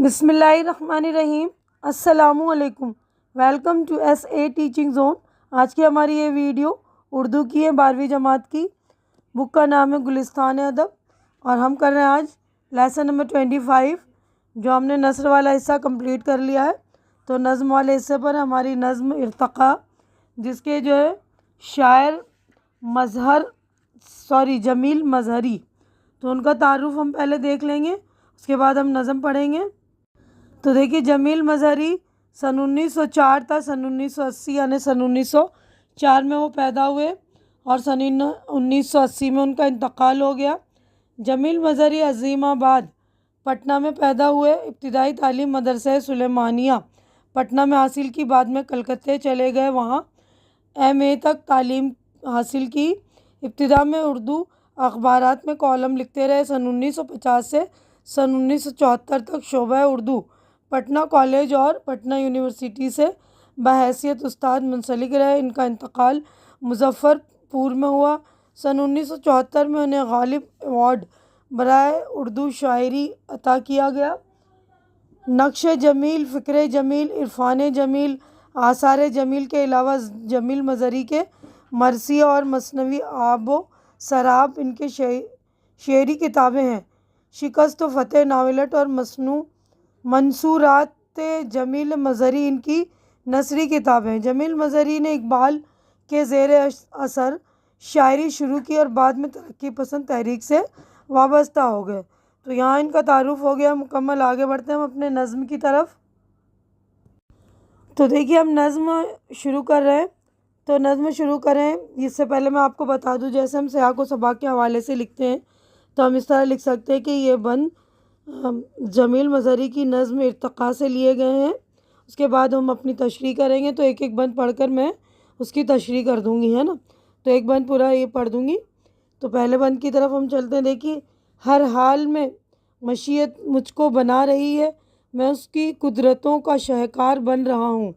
بسم اللہ الرحمن الرحیم۔ السلام علیکم، welcome to S A teaching zone. آج کی ہماری یہ ویڈیو اردو کی ہے، 12ویں جماعت کی۔ بک کا نام ہے گلستان ادب، اور ہم کر رہے ہیں آج لیسن نمبر 25، جو ہم نے نثر والا حصہ کمپلیٹ کر لیا ہے۔ تو نظم والے حصے پر ہماری نظم ارتقا، جس کے جو ہے شاعر جمیل مظہری، تو ان کا تعارف ہم پہلے دیکھ لیں گے، اس کے بعد ہم نظم پڑھیں گے۔ تو دیکھیے، جمیل مظہری سن 1904 تھا، سن 1980 یعنی سن 1904 میں وہ پیدا ہوئے، اور سن 1980 میں ان کا انتقال ہو گیا۔ جمیل مظہری عظیم آباد پٹنہ میں پیدا ہوئے۔ ابتدائی تعلیم مدرسہ سلیمانیہ پٹنہ میں حاصل کی، بعد میں کلکتہ چلے گئے، وہاں ایم.اے تک تعلیم حاصل کی۔ ابتدا میں اردو اخبارات میں کالم لکھتے رہے۔ سن 1950 سے سن 1974 تک شعبہ اردو پٹنہ کالج اور پٹنہ یونیورسٹی سے بحیثیت استاد منسلک رہے۔ ان کا انتقال مظفر پور میں ہوا۔ سن 1974 میں انہیں غالب ایوارڈ برائے اردو شاعری عطا کیا گیا۔ نقش جمیل، فکر جمیل، عرفان جمیل، آثار جمیل کے علاوہ جمیل مظہری کے مرثیہ اور مثنوی آب و سراب ان کے شعری کتابیں ہیں۔ شکست و فتح ناولٹ اور منصورات جمیل مظہری ان کی نثری کتابیں۔ جمیل مظہری نے اقبال کے زیر اثر شاعری شروع کی اور بعد میں ترقی پسند تحریک سے وابستہ ہو گئے۔ تو یہاں ان کا تعارف ہو گیا مکمل۔ آگے بڑھتے ہیں ہم اپنے نظم کی طرف۔ تو دیکھیے، ہم نظم شروع کر رہے ہیں۔ تو نظم شروع کریں اس سے پہلے میں آپ کو بتا دوں، جیسے ہم سیاق و سباق کے حوالے سے لکھتے ہیں، تو ہم اس طرح لکھ سکتے ہیں کہ یہ بند جمیل مظہری کی نظم ارتقا سے لیے گئے ہیں۔ اس کے بعد ہم اپنی تشریح کریں گے، تو ایک ایک بند پڑھ کر میں اس کی تشریح کر دوں گی، ہے نا۔ تو ایک بند پورا یہ پڑھ دوں گی۔ تو پہلے بند کی طرف ہم چلتے ہیں۔ دیکھیے، ہر حال میں مشیت مجھ کو بنا رہی ہے، میں اس کی قدرتوں کا شاہکار بن رہا ہوں،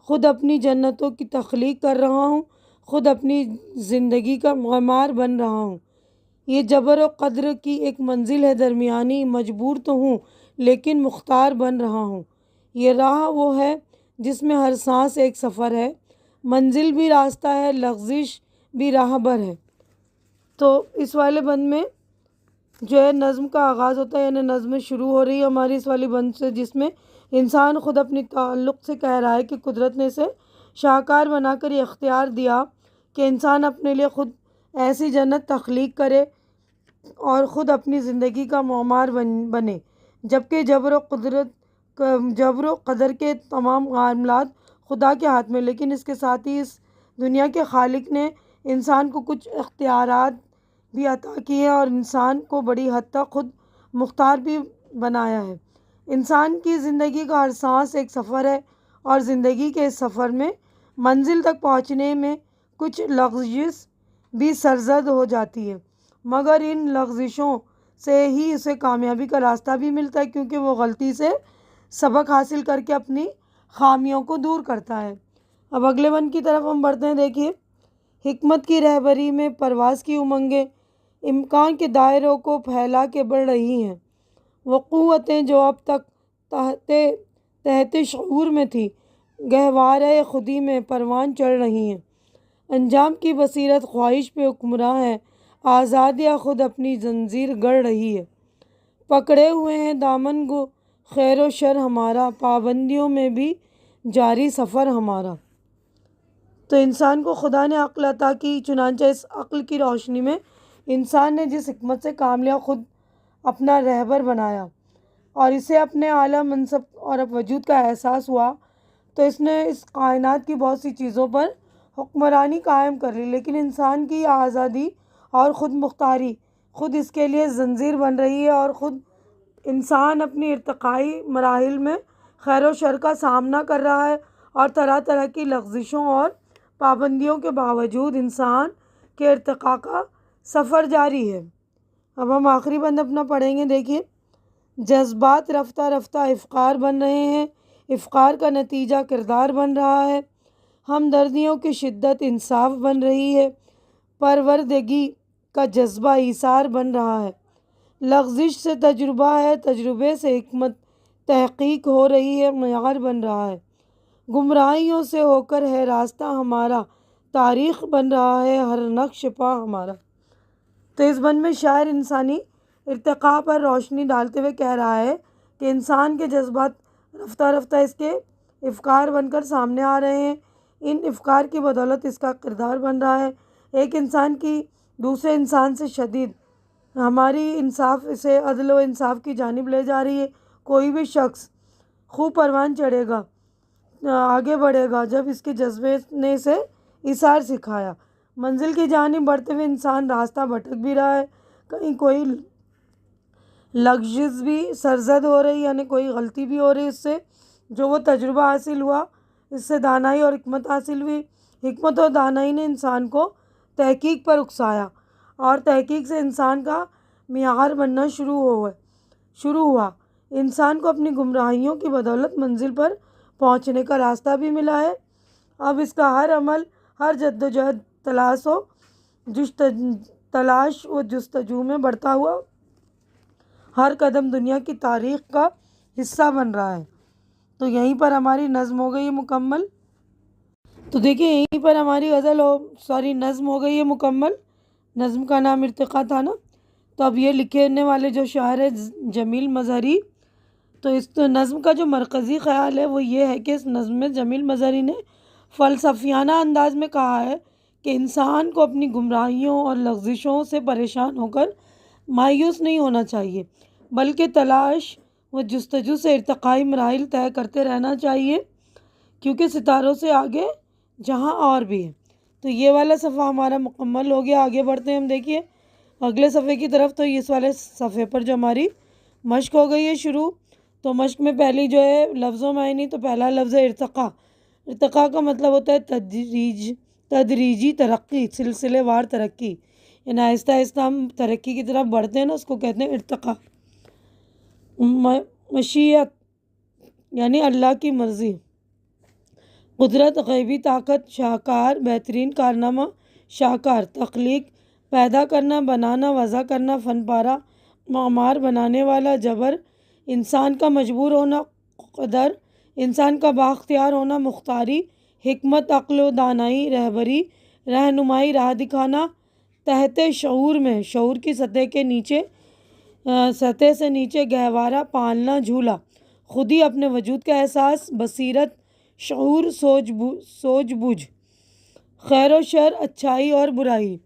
خود اپنی جنتوں کی تخلیق کر رہا ہوں، خود اپنی زندگی کا معمار بن رہا ہوں۔ یہ جبر و قدر کی ایک منزل ہے درمیانی، مجبور تو ہوں لیکن مختار بن رہا ہوں۔ یہ راہ وہ ہے جس میں ہر سانس ایک سفر ہے، منزل بھی راستہ ہے، لغزش بھی راہبر ہے۔ تو اس والے بند میں جو ہے نظم کا آغاز ہوتا ہے، یعنی نظم شروع ہو رہی ہے ہماری اس والی بند سے، جس میں انسان خود اپنی تعلق سے کہہ رہا ہے کہ قدرت نے اسے شاہکار بنا کر یہ اختیار دیا کہ انسان اپنے لیے خود ایسی جنت تخلیق کرے اور خود اپنی زندگی کا معمار بنے، جبکہ جبر و قدر کے تمام معاملات خدا کے ہاتھ میں۔ لیکن اس کے ساتھ ہی اس دنیا کے خالق نے انسان کو کچھ اختیارات بھی عطا کیے ہیں، اور انسان کو بڑی حد تک خود مختار بھی بنایا ہے۔ انسان کی زندگی کا ہر سانس ایک سفر ہے، اور زندگی کے اس سفر میں منزل تک پہنچنے میں کچھ لغزش بھی سرزد ہو جاتی ہے، مگر ان لغزشوں سے ہی اسے کامیابی کا راستہ بھی ملتا ہے، کیونکہ وہ غلطی سے سبق حاصل کر کے اپنی خامیوں کو دور کرتا ہے۔ اب اگلے بند کی طرف ہم بڑھتے ہیں۔ دیکھیے، حکمت کی رہبری میں پرواز کی امنگیں امکان کے دائروں کو پھیلا کے بڑھ رہی ہیں، وہ قوتیں جو اب تک تحت شعور میں تھی، گہوارۂ خودی میں پروان چڑھ رہی ہیں۔ انجام کی بصیرت خواہش پہ حکمراں ہے، آزادیاں خود اپنی زنجیر گڑھ رہی ہے۔ پکڑے ہوئے ہیں دامن گو خیر و شر ہمارا، پابندیوں میں بھی جاری سفر ہمارا۔ تو انسان کو خدا نے عقل عطا کی، چنانچہ اس عقل کی روشنی میں انسان نے جس حکمت سے کام لیا، خود اپنا رہبر بنایا، اور اسے اپنے اعلیٰ منصب اور وجود کا احساس ہوا، تو اس نے اس کائنات کی بہت سی چیزوں پر حکمرانی قائم کر لی۔ لیکن انسان کی آزادی اور خود مختاری خود اس کے لیے زنجیر بن رہی ہے، اور خود انسان اپنی ارتقائی مراحل میں خیر و شر کا سامنا کر رہا ہے، اور طرح طرح کی لغزشوں اور پابندیوں کے باوجود انسان کے ارتقاء کا سفر جاری ہے۔ اب ہم آخری بند اپنا پڑھیں گے۔ دیکھیے، جذبات رفتہ رفتہ افقار بن رہے ہیں، افقار کا نتیجہ کردار بن رہا ہے، ہمدردیوں کی شدت انصاف بن رہی ہے، پروردگی کا جذبہ ایثار بن رہا ہے، لغزش سے تجربہ ہے، تجربے سے حکمت تحقیق ہو رہی ہے، معیار بن رہا ہے۔ گمراہیوں سے ہو کر ہے راستہ ہمارا، تاریخ بن رہا ہے ہر نقش پا ہمارا۔ تو اس بند میں شاعر انسانی ارتقاء پر روشنی ڈالتے ہوئے کہہ رہا ہے کہ انسان کے جذبات رفتہ رفتہ اس کے افکار بن کر سامنے آ رہے ہیں، ان افکار کی بدولت اس کا کردار بن رہا ہے۔ ایک انسان کی دوسرے انسان سے شدید ہماری انصاف اسے عدل و انصاف کی جانب لے جا رہی ہے۔ کوئی بھی شخص خوب پروان چڑھے گا، آگے بڑھے گا جب اس کے جذبے نے اسے ایثار سکھایا۔ منزل کی جانب بڑھتے ہوئے انسان راستہ بھٹک بھی رہا ہے، کہیں کوئی لغزش بھی سرزد ہو رہی، یعنی کوئی غلطی بھی ہو رہی اس سے جو وہ تجربہ حاصل ہوا، اس سے دانائی اور حکمت حاصل ہوئی۔ حکمت اور دانائی نے انسان کو تحقیق پر اکسایا اور تحقیق سے انسان کا معیار بننا شروع ہوا۔ انسان کو اپنی گمراہیوں کی بدولت منزل پر پہنچنے کا راستہ بھی ملا ہے۔ اب اس کا ہر عمل، ہر جدوجہد تلاش و جستجو میں بڑھتا ہوا ہر قدم دنیا کی تاریخ کا حصہ بن رہا ہے۔ تو یہیں پر ہماری نظم ہو گئی ہے مکمل۔ تو دیکھیں یہیں پر ہماری نظم ہو گئی ہے مکمل۔ نظم کا نام ارتقاء تھا نا۔ تو اب یہ لکھنے والے جو شاعر ہے جمیل مظہری، تو اس نظم کا جو مرکزی خیال ہے وہ یہ ہے کہ اس نظم میں جمیل مظہری نے فلسفیانہ انداز میں کہا ہے کہ انسان کو اپنی گمراہیوں اور لغزشوں سے پریشان ہو کر مایوس نہیں ہونا چاہیے، بلکہ تلاش و جستجو سے ارتقائی مراحل طے کرتے رہنا چاہیے، کیونکہ ستاروں سے آگے جہاں اور بھی ہے۔ تو یہ والا صفحہ ہمارا مکمل ہو گیا۔ آگے بڑھتے ہیں ہم، دیکھیے اگلے صفحے کی طرف۔ تو اس والے صفحے پر جو ہماری مشق ہو گئی ہے شروع، تو مشق میں پہلی جو ہے لفظوں معنی، تو پہلا لفظ ہے ارتقاء۔ ارتقاء کا مطلب ہوتا ہے تدریجی ترقی، سلسلے وار ترقی، یعنی آہستہ آہستہ ہم ترقی کی طرف بڑھتے ہیں نا، اس کو کہتے ہیں ارتقاء۔ مشیت یعنی اللہ کی مرضی، قدرت غیبی طاقت، شاہکار بہترین کارنامہ، شاہکار تخلیق پیدا کرنا، بنانا، وضع کرنا، فن پارہ معمار بنانے والا، جبر انسان کا مجبور ہونا، قدر انسان کا بااختیار ہونا، مختاری حکمت عقل و دانائی، رہبری رہنمائی راہ دکھانا، تحت شعور میں شعور کی سطح سے نیچے گہوارہ پالنا، جھولا خودی اپنے وجود کا احساس، بصیرت شعور سوجھ بوجھ، خیر و شر اچھائی اور برائی،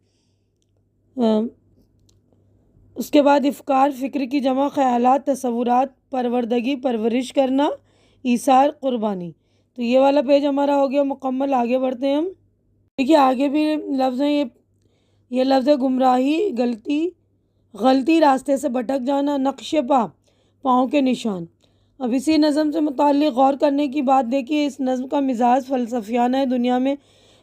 اس کے بعد افکار فکر کی جمع، خیالات تصورات، پروردگی پرورش کرنا، ایثار قربانی۔ تو یہ والا پیج ہمارا ہو گیا مکمل۔ آگے بڑھتے ہیں ہم، دیکھیے آگے بھی لفظ ہیں، یہ لفظ ہے گمراہی، غلطی راستے سے بھٹک جانا، نقش پاؤں کے نشان۔ اب اسی نظم سے متعلق غور کرنے کی بات دیکھیے، اس نظم کا مزاج فلسفیانہ ہے۔ دنیا میں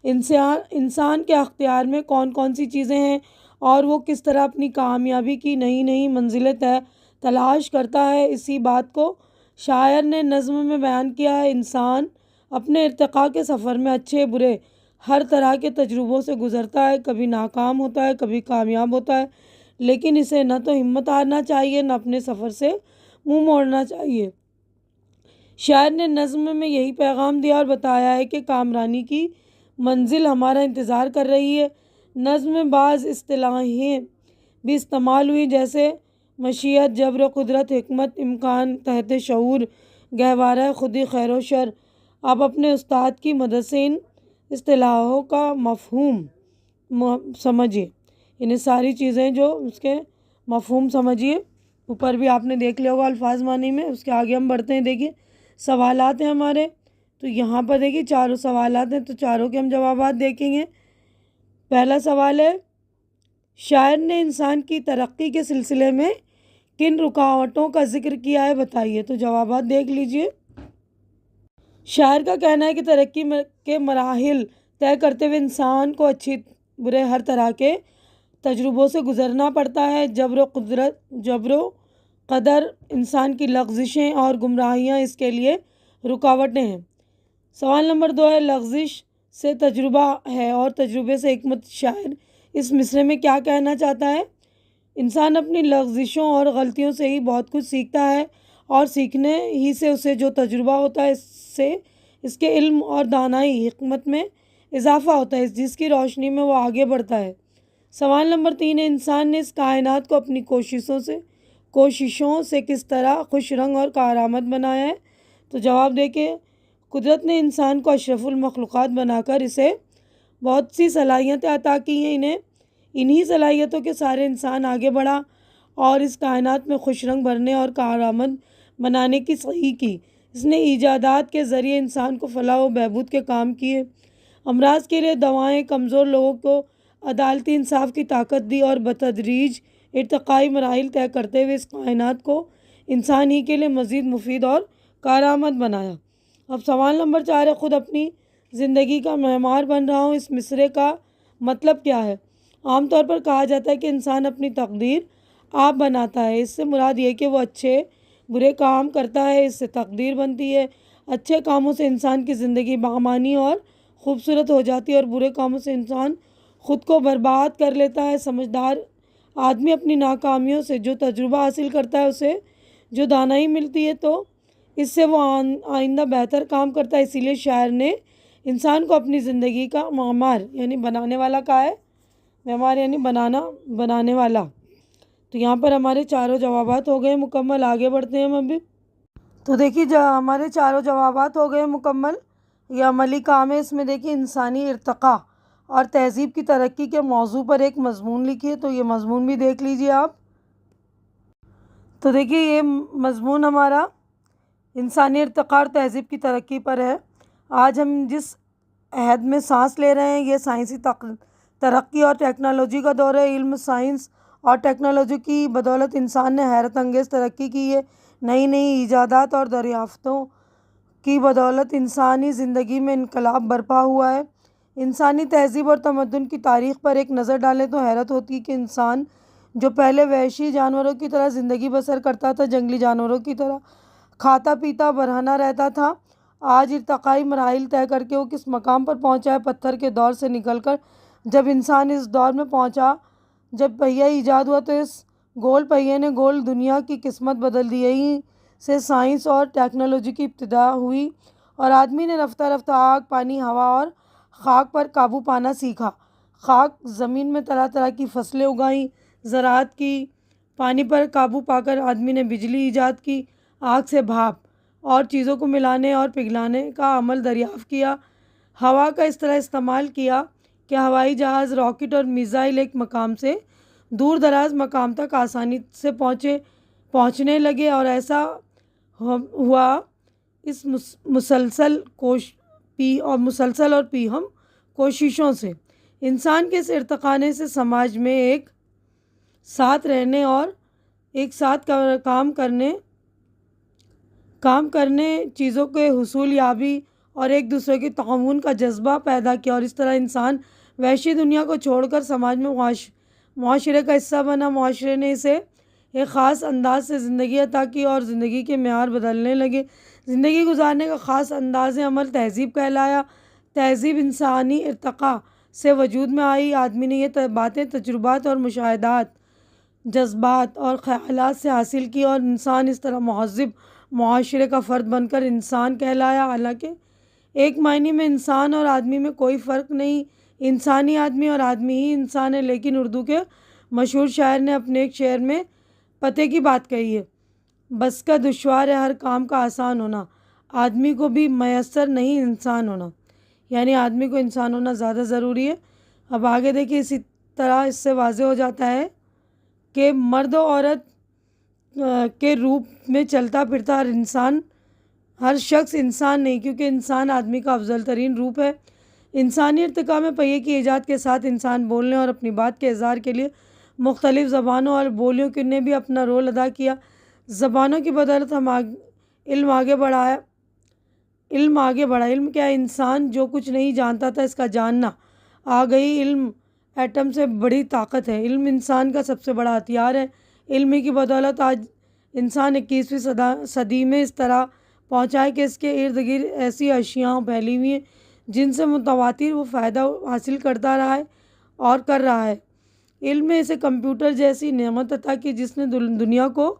انسان کے اختیار میں کون کون سی چیزیں ہیں اور وہ کس طرح اپنی کامیابی کی نئی منزلیں تلاش کرتا ہے، اسی بات کو شاعر نے نظم میں بیان کیا ہے۔ انسان اپنے ارتقاء کے سفر میں اچھے برے ہر طرح کے تجربوں سے گزرتا ہے، کبھی ناکام ہوتا ہے، کبھی کامیاب ہوتا ہے، لیکن اسے نہ تو ہمت ہارنا چاہیے، نہ اپنے سفر سے منہ موڑنا چاہیے۔ شاعر نے نظم میں یہی پیغام دیا اور بتایا ہے کہ کامرانی کی منزل ہمارا انتظار کر رہی ہے۔ نظم میں بعض اصطلاحیں بھی استعمال ہوئی، جیسے مشیت، جبر و قدرت، حکمت، امکان، تحت شعور، گہوارہ خودی، خیر و شر۔ آپ اپنے استاد کی مدد سے ان اصطلاحوں کا مفہوم سمجھیے، انہیں ساری چیزیں جو اس کے مفہوم سمجھیے۔ اوپر بھی آپ نے دیکھ لیا ہوگا الفاظ معنی میں۔ اس کے آگے ہم بڑھتے ہیں، دیکھیے سوالات ہیں ہمارے، تو یہاں پر دیکھیے چاروں سوالات ہیں، تو چاروں کے ہم جوابات دیکھیں گے۔ پہلا سوال ہے، شاعر نے انسان کی ترقی کے سلسلے میں کن رکاوٹوں کا ذکر کیا ہے، بتائیے۔ تو جوابات دیکھ لیجئے۔ شاعر کا کہنا ہے کہ ترقی کے مراحل طے کرتے ہوئے انسان کو اچھی برے ہر طرح کے تجربوں سے گزرنا پڑتا ہے۔ جبر و قدر انسان کی لغزشیں اور گمراہیاں اس کے لیے رکاوٹیں ہیں۔ سوال نمبر 2 ہے، لغزش سے تجربہ ہے اور تجربے سے حکمت۔ شاعر اس مصرعے میں کیا کہنا چاہتا ہے؟ انسان اپنی لغزشوں اور غلطیوں سے ہی بہت کچھ سیکھتا ہے اور سیکھنے ہی سے اسے جو تجربہ ہوتا ہے اس کے علم اور دانائی حکمت میں اضافہ ہوتا ہے، جس کی روشنی میں وہ آگے بڑھتا ہے۔ سوال نمبر 3 ہے، انسان نے اس کائنات کو اپنی کوششوں سے کس طرح خوش رنگ اور کارآمد بنایا ہے؟ تو جواب دے کہ قدرت نے انسان کو اشرف المخلوقات بنا کر اسے بہت سی صلاحیتیں عطا کی ہیں۔ انہی صلاحیتوں کے سارے انسان آگے بڑھا اور اس کائنات میں خوش رنگ بھرنے اور کارآمد بنانے کی صحیح کی۔ اس نے ایجادات کے ذریعے انسان کو فلاح و بہبود کے کام کیے، امراض کے لیے دوائیں، کمزور لوگوں کو عدالتی انصاف کی طاقت دی اور بتدریج ارتقائی مراحل طے کرتے ہوئے اس کائنات کو انسان ہی کے لیے مزید مفید اور کارآمد بنایا۔ اب سوال نمبر 4 ہے، خود اپنی زندگی کا معمار بن رہا ہوں، اس مصرعے کا مطلب کیا ہے؟ عام طور پر کہا جاتا ہے کہ انسان اپنی تقدیر آپ بناتا ہے۔ اس سے مراد یہ کہ وہ اچھے برے کام کرتا ہے، اس سے تقدیر بنتی ہے۔ اچھے کاموں سے انسان کی زندگی بامعنی اور خوبصورت ہو جاتی ہے اور برے کاموں سے انسان خود کو برباد کر لیتا ہے۔ سمجھدار آدمی اپنی ناکامیوں سے جو تجربہ حاصل کرتا ہے، اسے جو دانائی ملتی ہے تو اس سے وہ آئندہ بہتر کام کرتا ہے۔ اسی لیے شاعر نے انسان کو اپنی زندگی کا معمار یعنی بنانے والا کہا ہے۔ معمار یعنی بنانے والا۔ تو یہاں پر ہمارے چاروں جوابات ہو گئے مکمل۔ آگے بڑھتے ہیں ہم ابھی۔ تو دیکھیے ہمارے چاروں جوابات ہو گئے مکمل۔ یہ عملی کام ہے۔ اس میں دیکھیے انسانی ارتقاء اور تہذیب کی ترقی کے موضوع پر ایک مضمون لکھیے، تو یہ مضمون بھی دیکھ لیجیے آپ۔ تو دیکھیے یہ مضمون ہمارا انسانی ارتقاء اور تہذیب کی ترقی پر ہے۔ آج ہم جس عہد میں سانس لے رہے ہیں، یہ سائنسی ترقی اور ٹیکنالوجی کا دور ہے۔ علم، سائنس اور ٹیکنالوجی کی بدولت انسان نے حیرت انگیز ترقی کی ہے۔ نئی ایجادات اور دریافتوں کی بدولت انسانی زندگی میں انقلاب برپا ہوا ہے۔ انسانی تہذیب اور تمدن کی تاریخ پر ایک نظر ڈالیں تو حیرت ہوتی ہے کہ انسان جو پہلے وحشی جانوروں کی طرح زندگی بسر کرتا تھا، جنگلی جانوروں کی طرح کھاتا پیتا برہنہ رہتا تھا، آج ارتقائی مراحل طے کر کے وہ کس مقام پر پہنچا ہے۔ پتھر کے دور سے نکل کر جب انسان اس دور میں پہنچا جب پہیہ ایجاد ہوا، تو اس گول پہیے نے گول دنیا کی قسمت بدل دی۔ یہیں سے سائنس اور ٹیکنالوجی کی ابتدا ہوئی اور آدمی نے رفتہ رفتہ آگ، پانی، ہوا اور خاک پر قابو پانا سیکھا۔ خاک زمین میں طرح طرح کی فصلیں اگائیں، زراعت کی۔ پانی پر قابو پا کر آدمی نے بجلی ایجاد کی، آگ سے بھاپ اور چیزوں کو ملانے اور پگھلانے کا عمل دریافت کیا۔ ہوا کا اس طرح استعمال کیا کہ ہوائی جہاز، راکٹ اور میزائل ایک مقام سے دور دراز مقام تک آسانی سے پہنچنے لگے، اور ایسا ہوا اس مسلسل اور پیہم کوششوں سے انسان کے اس ارتقاء سے سماج میں ایک ساتھ رہنے اور ایک ساتھ کام کرنے، چیزوں کے حصول یابی اور ایک دوسرے کے تعاون کا جذبہ پیدا کیا، اور اس طرح انسان وحشی دنیا کو چھوڑ کر سماج میں معاشرے کا حصہ بنا۔ معاشرے نے اسے ایک خاص انداز سے زندگی عطا کی اور زندگی کے معیار بدلنے لگے۔ زندگی گزارنے کا خاص انداز عمل تہذیب کہلایا۔ تہذیب انسانی ارتقاء سے وجود میں آئی۔ آدمی نے یہ باتیں تجربات اور مشاہدات، جذبات اور خیالات سے حاصل کی اور انسان اس طرح مہذب معاشرے کا فرد بن کر انسان کہلایا۔ حالانکہ ایک معنی میں انسان اور آدمی میں کوئی فرق نہیں، انسانی آدمی اور آدمی ہی انسان ہے، لیکن اردو کے مشہور شاعر نے اپنے ایک شعر میں پتے کی بات کہی ہے، بس کا دشوار ہے ہر کام کا آسان ہونا، آدمی کو بھی میسر نہیں انسان ہونا، یعنی آدمی کو انسان ہونا زیادہ ضروری ہے۔ اب آگے دیکھیے، اسی طرح اس سے واضح ہو جاتا ہے کہ مرد و عورت کے روپ میں چلتا پھرتا ہر شخص انسان نہیں، کیونکہ انسان آدمی کا افضل ترین روپ ہے۔ انسانی ارتقاء میں پہیے کی ایجاد کے ساتھ انسان بولنے اور اپنی بات کے اظہار کے لیے مختلف زبانوں اور بولیوں نے بھی اپنا رول ادا کیا۔ زبانوں کی بدولت علم آگے بڑھا۔ علم کیا ہے؟ انسان جو کچھ نہیں جانتا تھا، اس کا جاننا آ گئی۔ علم ایٹم سے بڑی طاقت ہے۔ علم انسان کا سب سے بڑا ہتھیار ہے۔ علم کی بدولت آج انسان 21ویں صدی میں اس طرح پہنچا ہے کہ اس کے ارد گرد ایسی اشیاء پھیلی ہوئی ہیں جن سے متواتر وہ فائدہ حاصل کرتا رہا ہے اور کر رہا ہے۔ علم میں اسے کمپیوٹر جیسی نعمت عطا کی جس نے دنیا کو